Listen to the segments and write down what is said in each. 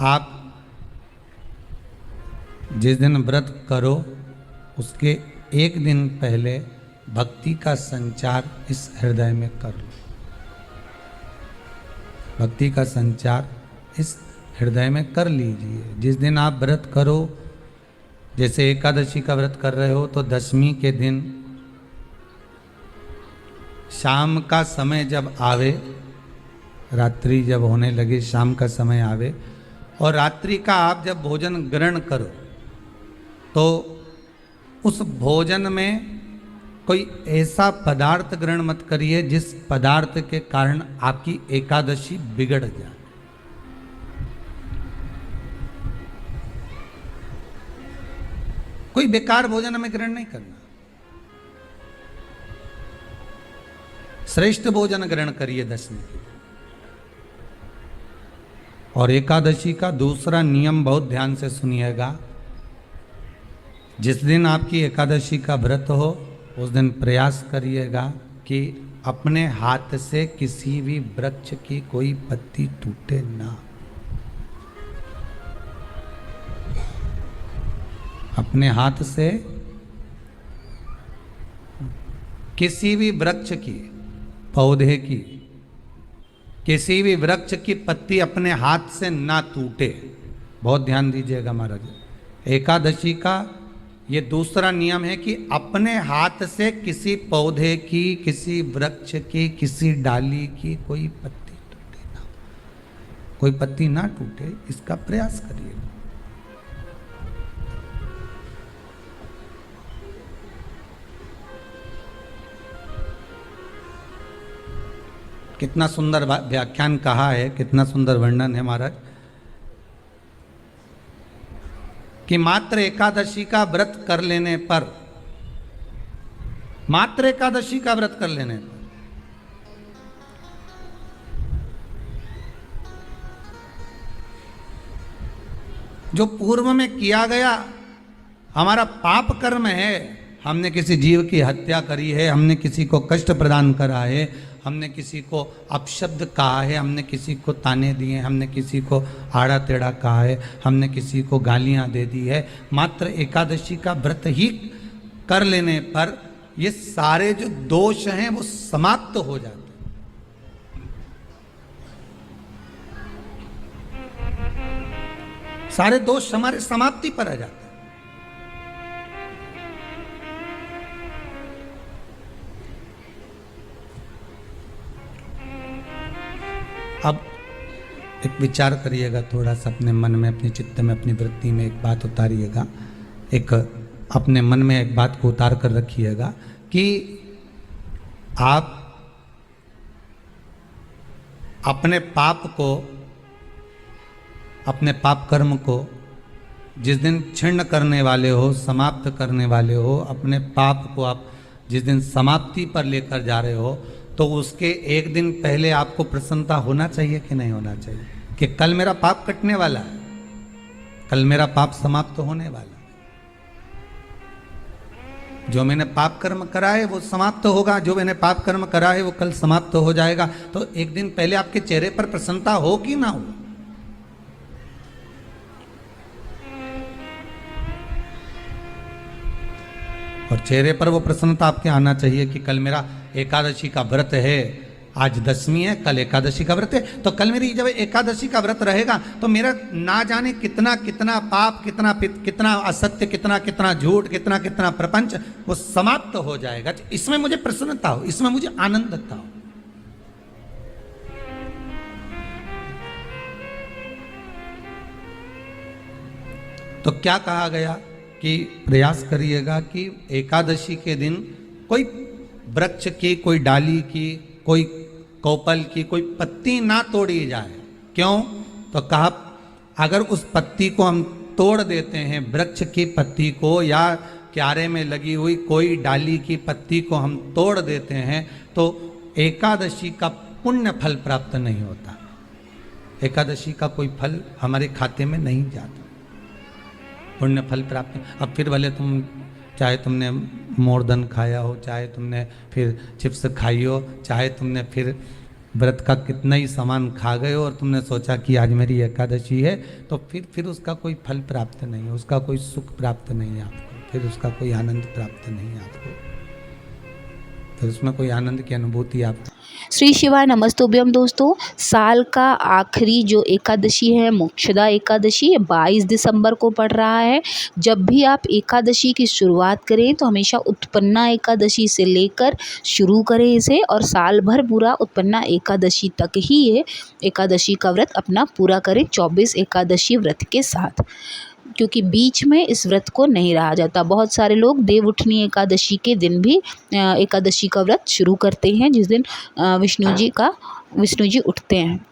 आप जिस दिन व्रत करो उसके एक दिन पहले भक्ति का संचार इस हृदय में कर लो। भक्ति का संचार इस हृदय में कर लीजिए। जिस दिन आप व्रत करो, जैसे एकादशी का व्रत कर रहे हो तो दशमी के दिन शाम का समय जब आवे, रात्रि जब होने लगे, शाम का समय आवे और रात्रि का आप जब भोजन ग्रहण करो तो उस भोजन में कोई ऐसा पदार्थ ग्रहण मत करिए जिस पदार्थ के कारण आपकी एकादशी बिगड़ जाए। कोई बेकार भोजन में ग्रहण नहीं करना, श्रेष्ठ भोजन ग्रहण करिए दशमी के। और एकादशी का दूसरा नियम बहुत ध्यान से सुनिएगा। जिस दिन आपकी एकादशी का व्रत हो उस दिन प्रयास करिएगा कि अपने हाथ से किसी भी वृक्ष की कोई पत्ती टूटे ना। अपने हाथ से किसी भी वृक्ष की, पौधे की, किसी भी वृक्ष की पत्ती अपने हाथ से ना टूटे। बहुत ध्यान दीजिएगा महाराज। एकादशी का ये दूसरा नियम है कि अपने हाथ से किसी पौधे की, किसी वृक्ष की, किसी डाली की कोई पत्ती टूटे ना, कोई पत्ती ना टूटे, इसका प्रयास करिए। कितना सुंदर व्याख्यान कहा है, कितना सुंदर वर्णन है महाराज कि मात्र एकादशी का व्रत कर लेने पर, मात्र एकादशी का व्रत कर लेने पर जो पूर्व में किया गया हमारा पाप कर्म है, हमने किसी जीव की हत्या करी है, हमने किसी को कष्ट प्रदान करा है, हमने किसी को अपशब्द कहा है, हमने किसी को ताने दिए, हमने किसी को आड़ा टेढ़ा कहा है, हमने किसी को गालियां दे दी है, मात्र एकादशी का व्रत ही कर लेने पर ये सारे जो दोष हैं वो समाप्त हो जाते हैं। सारे दोष हमारे समाप्ति पर आ जाते हैं। अब एक विचार करिएगा थोड़ा सा अपने मन में, अपने चित्त में, अपनी वृत्ति में एक बात उतारिएगा। एक अपने मन में एक बात को उतार कर रखिएगा कि आप अपने पाप को, अपने पाप कर्म को जिस दिन क्षीण करने वाले हो, समाप्त करने वाले हो, अपने पाप को आप जिस दिन समाप्ति पर लेकर जा रहे हो, तो उसके एक दिन पहले आपको प्रसन्नता होना चाहिए कि नहीं होना चाहिए कि कल मेरा पाप कटने वाला है, कल मेरा पाप समाप्त होने वाला है। जो मैंने पाप कर्म करा है वो समाप्त होगा, जो मैंने पाप कर्म करा है वो कल समाप्त हो जाएगा। तो एक दिन पहले आपके चेहरे पर प्रसन्नता हो कि ना हो। और चेहरे पर वो प्रसन्नता आपके आना चाहिए कि कल मेरा एकादशी का व्रत है, आज दशमी है, कल एकादशी का व्रत है, तो कल मेरी जब एकादशी का व्रत रहेगा तो मेरा ना जाने कितना कितना पाप, कितना असत्य, कितना झूठ, कितना प्रपंच वो समाप्त हो जाएगा। इसमें मुझे प्रसन्नता हो, इसमें मुझे आनंदता हो। तो क्या कहा गया कि प्रयास करिएगा कि एकादशी के दिन कोई वृक्ष की, कोई डाली की, कोई कोपल की कोई पत्ती ना तोड़ी जाए। क्यों? तो कहा अगर उस पत्ती को हम तोड़ देते हैं, वृक्ष की पत्ती को या क्यारे में लगी हुई कोई डाली की पत्ती को हम तोड़ देते हैं तो एकादशी का पुण्य फल प्राप्त नहीं होता, एकादशी का कोई फल हमारे खाते में नहीं जाता, पुण्य फल प्राप्त। अब फिर भले तुम चाहे तुमने मोरधन खाया हो, चाहे तुमने फिर चिप्स खाई हो, चाहे तुमने फिर व्रत का कितना ही सामान खा गए हो और तुमने सोचा कि आज मेरी एकादशी है, तो फिर उसका कोई फल प्राप्त नहीं है, उसका कोई सुख प्राप्त नहीं है आपको, फिर उसका कोई आनंद प्राप्त नहीं है आपको, फिर उसमें कोई आनंद की अनुभूति आपको। श्री शिवाय नमस्तुभ्यम दोस्तों। साल का आखिरी जो एकादशी है, मोक्षदा एकादशी, 22 दिसंबर को पड़ रहा है। जब भी आप एकादशी की शुरुआत करें तो हमेशा उत्पन्ना एकादशी से लेकर शुरू करें इसे, और साल भर पूरा उत्पन्ना एकादशी तक ही ये एकादशी का व्रत अपना पूरा करें 24 एकादशी व्रत के साथ, क्योंकि बीच में इस व्रत को नहीं रहा जाता। बहुत सारे लोग देवउठनी एकादशी के दिन भी एकादशी का व्रत शुरू करते हैं, जिस दिन विष्णु जी उठते हैं।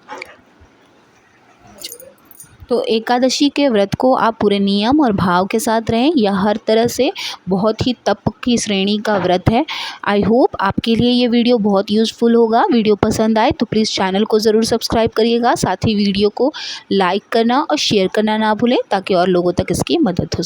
तो एकादशी के व्रत को आप पूरे नियम और भाव के साथ रहें। यह हर तरह से बहुत ही तप की श्रेणी का व्रत है। आई होप आपके लिए ये वीडियो बहुत यूज़फुल होगा। वीडियो पसंद आए तो प्लीज़ चैनल को ज़रूर सब्सक्राइब करिएगा, साथ ही वीडियो को लाइक करना और शेयर करना ना भूलें, ताकि और लोगों तक इसकी मदद हो।